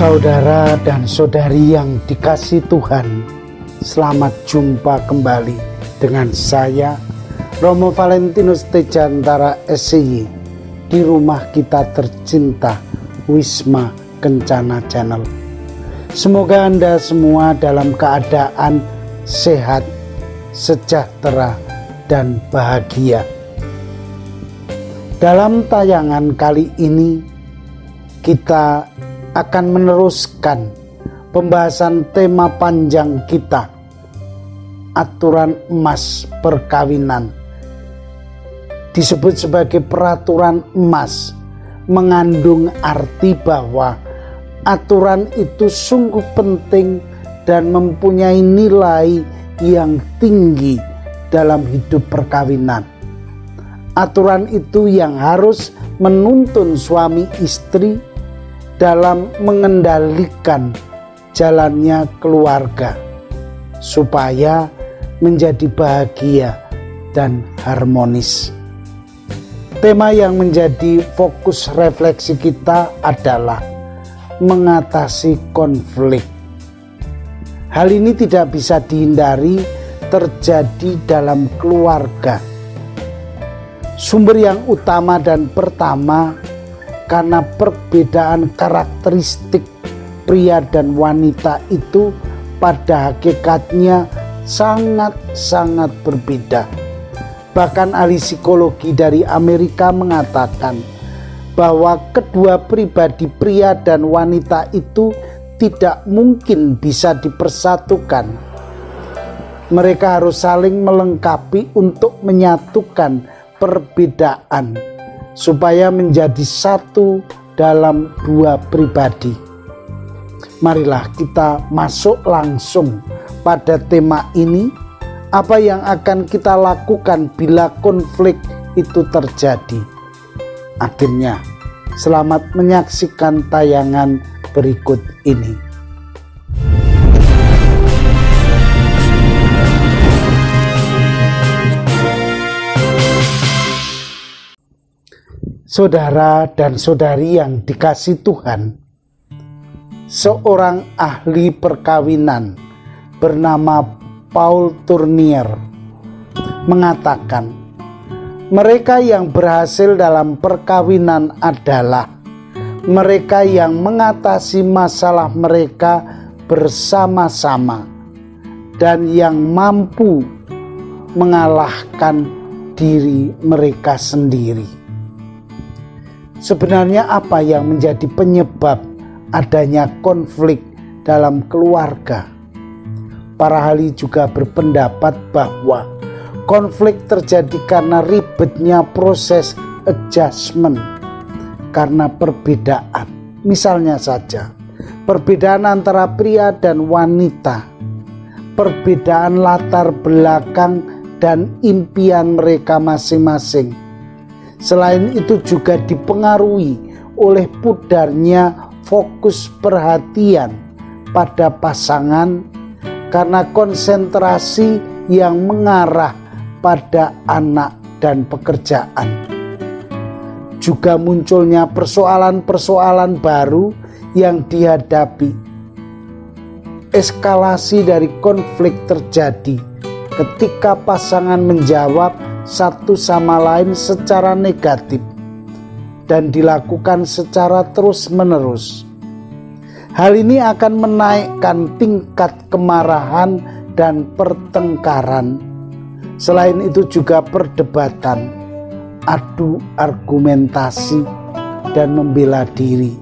Saudara dan saudari yang dikasihi Tuhan, selamat jumpa kembali dengan saya, Romo Valentinus Tejantara SCY, di rumah kita tercinta, Wisma Kencana Channel. Semoga Anda semua dalam keadaan sehat, sejahtera, dan bahagia. Dalam tayangan kali ini, kita akan meneruskan pembahasan tema panjang kita, aturan emas perkawinan. Disebut sebagai peraturan emas, mengandung arti bahwa aturan itu sungguh penting dan mempunyai nilai yang tinggi dalam hidup perkawinan. Aturan itu yang harus menuntun suami istri dalam mengendalikan jalannya keluarga supaya menjadi bahagia dan harmonis. Tema yang menjadi fokus refleksi kita adalah mengatasi konflik. Hal ini tidak bisa dihindari terjadi dalam keluarga. Sumber yang utama dan pertama karena perbedaan karakteristik pria dan wanita itu pada hakikatnya sangat-sangat berbeda. Bahkan ahli psikologi dari Amerika mengatakan bahwa kedua pribadi pria dan wanita itu tidak mungkin bisa dipersatukan. Mereka harus saling melengkapi untuk menyatukan perbedaan supaya menjadi satu dalam dua pribadi. Marilah kita masuk langsung pada tema ini. Apa yang akan kita lakukan bila konflik itu terjadi? Akhirnya, selamat menyaksikan tayangan berikut ini. Saudara dan saudari yang dikasihi Tuhan, seorang ahli perkawinan bernama Paul Tournier mengatakan, mereka yang berhasil dalam perkawinan adalah mereka yang mengatasi masalah mereka bersama-sama dan yang mampu mengalahkan diri mereka sendiri. Sebenarnya apa yang menjadi penyebab adanya konflik dalam keluarga? Para ahli juga berpendapat bahwa konflik terjadi karena ribetnya proses adjustment karena perbedaan. Misalnya saja, perbedaan antara pria dan wanita, perbedaan latar belakang dan impian mereka masing-masing. Selain itu juga dipengaruhi oleh pudarnya fokus perhatian pada pasangan karena konsentrasi yang mengarah pada anak dan pekerjaan. Juga munculnya persoalan-persoalan baru yang dihadapi. Eskalasi dari konflik terjadi ketika pasangan menjawab satu sama lain secara negatif dan dilakukan secara terus-menerus. Hal ini akan menaikkan tingkat kemarahan dan pertengkaran. Selain itu juga perdebatan, adu argumentasi, dan membela diri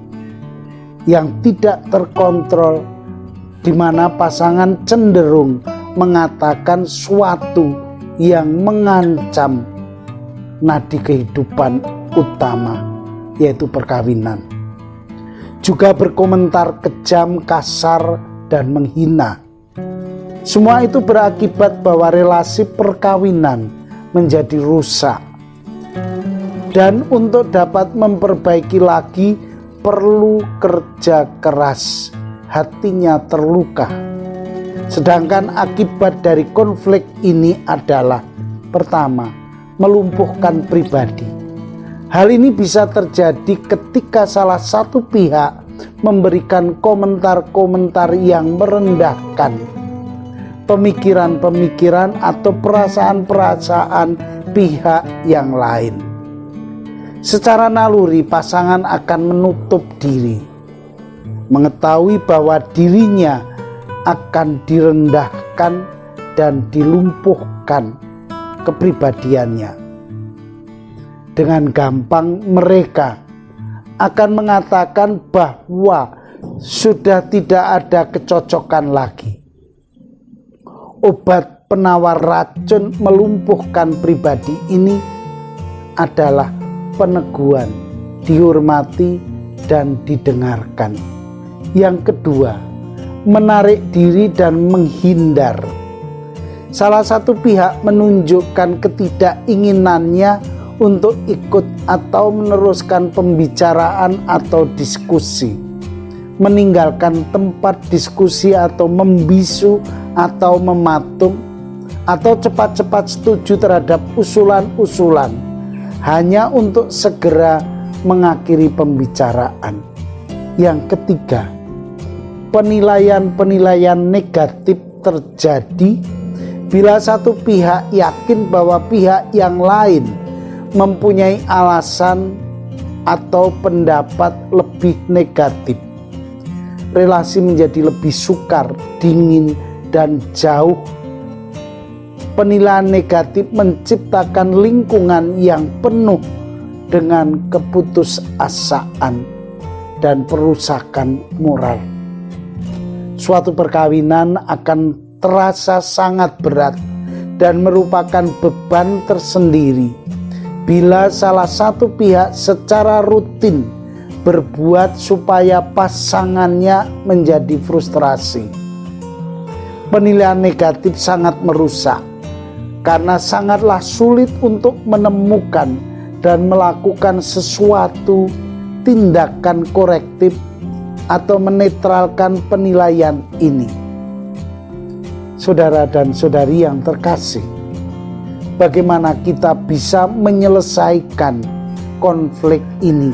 yang tidak terkontrol, di mana pasangan cenderung mengatakan suatu yang mengancam nadi kehidupan utama, yaitu perkawinan. Juga berkomentar kejam, kasar, dan menghina. Semua itu berakibat bahwa relasi perkawinan menjadi rusak. Dan untuk dapat memperbaiki lagi perlu kerja keras, hatinya terluka. Sedangkan akibat dari konflik ini adalah pertama, melumpuhkan pribadi. Hal ini bisa terjadi ketika salah satu pihak memberikan komentar-komentar yang merendahkan pemikiran-pemikiran atau perasaan-perasaan pihak yang lain. Secara naluri pasangan akan menutup diri, mengetahui bahwa dirinya akan direndahkan dan dilumpuhkan kepribadiannya. Dengan gampang mereka akan mengatakan bahwa sudah tidak ada kecocokan lagi. Obat penawar racun melumpuhkan pribadi ini adalah peneguhan, dihormati dan didengarkan. Yang kedua, menarik diri dan menghindar. Salah satu pihak menunjukkan ketidakinginannya untuk ikut atau meneruskan pembicaraan atau diskusi, meninggalkan tempat diskusi atau membisu atau mematung, atau cepat-cepat setuju terhadap usulan-usulan hanya untuk segera mengakhiri pembicaraan. Yang ketiga, penilaian-penilaian negatif terjadi bila satu pihak yakin bahwa pihak yang lain mempunyai alasan atau pendapat lebih negatif. Relasi menjadi lebih sukar, dingin, dan jauh. Penilaian negatif menciptakan lingkungan yang penuh dengan keputusasaan dan perusakan moral. Suatu perkawinan akan terasa sangat berat dan merupakan beban tersendiri bila salah satu pihak secara rutin berbuat supaya pasangannya menjadi frustrasi. Penilaian negatif sangat merusak karena sangatlah sulit untuk menemukan dan melakukan sesuatu tindakan korektif atau menetralkan penilaian ini. Saudara dan saudari yang terkasih, bagaimana kita bisa menyelesaikan konflik ini?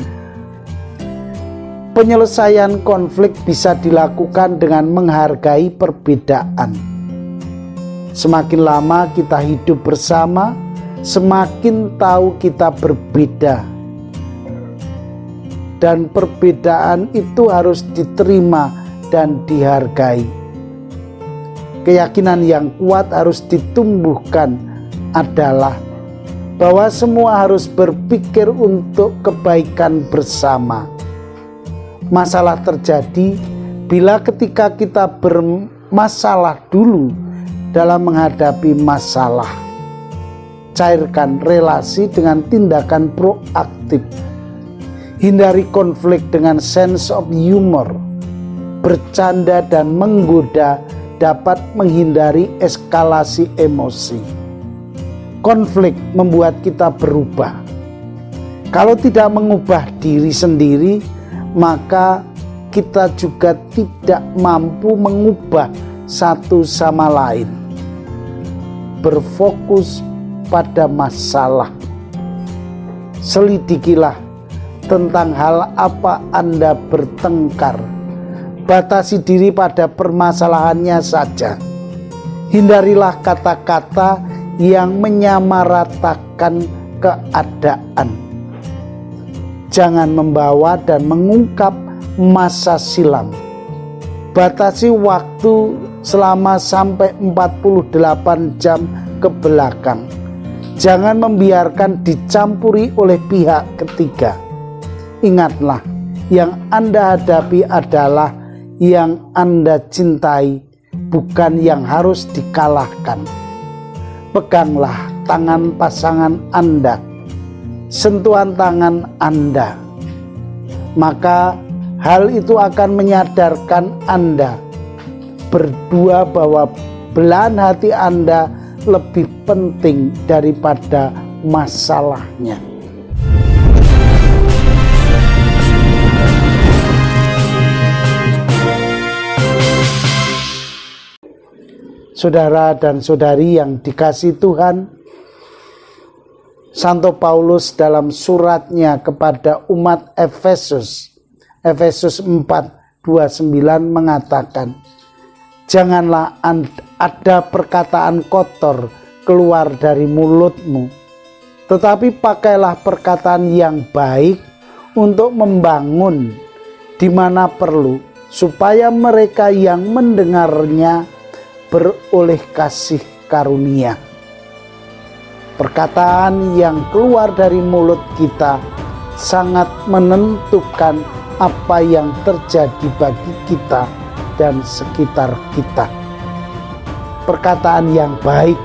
Penyelesaian konflik bisa dilakukan dengan menghargai perbedaan. Semakin lama kita hidup bersama, semakin tahu kita berbeda. Dan perbedaan itu harus diterima dan dihargai. Keyakinan yang kuat harus ditumbuhkan adalah bahwa semua harus berpikir untuk kebaikan bersama. Masalah terjadi bila ketika kita bermasalah dulu dalam menghadapi masalah. Cairkan relasi dengan tindakan proaktif. Hindari konflik dengan sense of humor. Bercanda dan menggoda dapat menghindari eskalasi emosi. Konflik membuat kita berubah. Kalau tidak mengubah diri sendiri, maka kita juga tidak mampu mengubah satu sama lain. Berfokus pada masalah. Selidikilah tentang hal apa Anda bertengkar. Batasi diri pada permasalahannya saja. Hindarilah kata-kata yang menyamaratakan keadaan. Jangan membawa dan mengungkap masa silam. Batasi waktu selama sampai 48 jam ke belakang. Jangan membiarkan dicampuri oleh pihak ketiga. Ingatlah, yang Anda hadapi adalah yang Anda cintai, bukan yang harus dikalahkan. Peganglah tangan pasangan Anda, sentuhan tangan Anda, maka hal itu akan menyadarkan Anda berdua bahwa belahan hati Anda lebih penting daripada masalahnya. Saudara dan saudari yang dikasihi Tuhan, Santo Paulus dalam suratnya kepada umat Efesus 4 29 mengatakan, janganlah ada perkataan kotor keluar dari mulutmu, tetapi pakailah perkataan yang baik untuk membangun di mana perlu, supaya mereka yang mendengarnya beroleh kasih karunia. Perkataan yang keluar dari mulut kita sangat menentukan apa yang terjadi bagi kita dan sekitar kita. Perkataan yang baik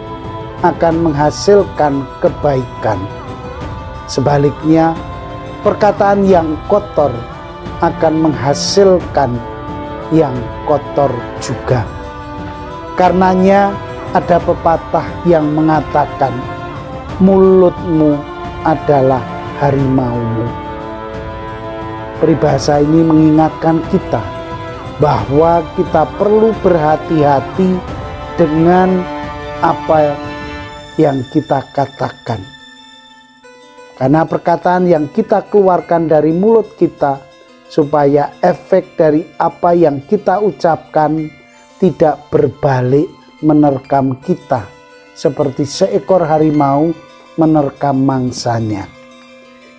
akan menghasilkan kebaikan. Sebaliknya, perkataan yang kotor akan menghasilkan yang kotor juga. Karenanya ada pepatah yang mengatakan, mulutmu adalah harimaumu. Peribahasa ini mengingatkan kita bahwa kita perlu berhati-hati dengan apa yang kita katakan. Karena perkataan yang kita keluarkan dari mulut kita, supaya efek dari apa yang kita ucapkan tidak berbalik menerkam kita, seperti seekor harimau menerkam mangsanya.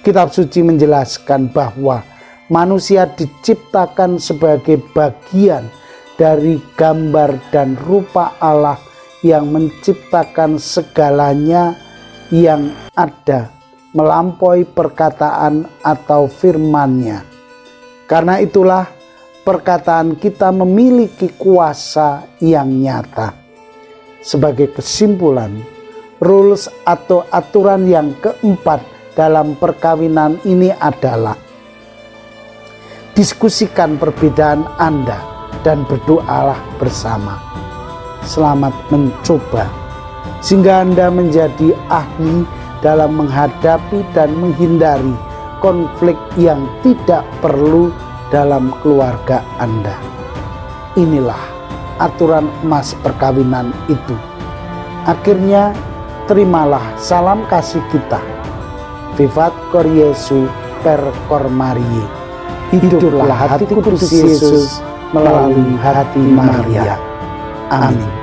Kitab suci menjelaskan bahwa manusia diciptakan sebagai bagian dari gambar dan rupa Allah yang menciptakan segalanya yang ada melampaui perkataan atau firman-Nya. Karena itulah perkataan kita memiliki kuasa yang nyata. Sebagai kesimpulan, rules atau aturan yang keempat dalam perkawinan ini adalah: diskusikan perbedaan Anda dan berdoalah bersama. Selamat mencoba, sehingga Anda menjadi ahli dalam menghadapi dan menghindari konflik yang tidak perlu dalam keluarga Anda. Inilah aturan emas perkawinan itu. Akhirnya, terimalah salam kasih kita. Vivat Cor Jesu per Cor Mariae. Hiduplah hati kudus Yesus melalui hati Maria. Amin.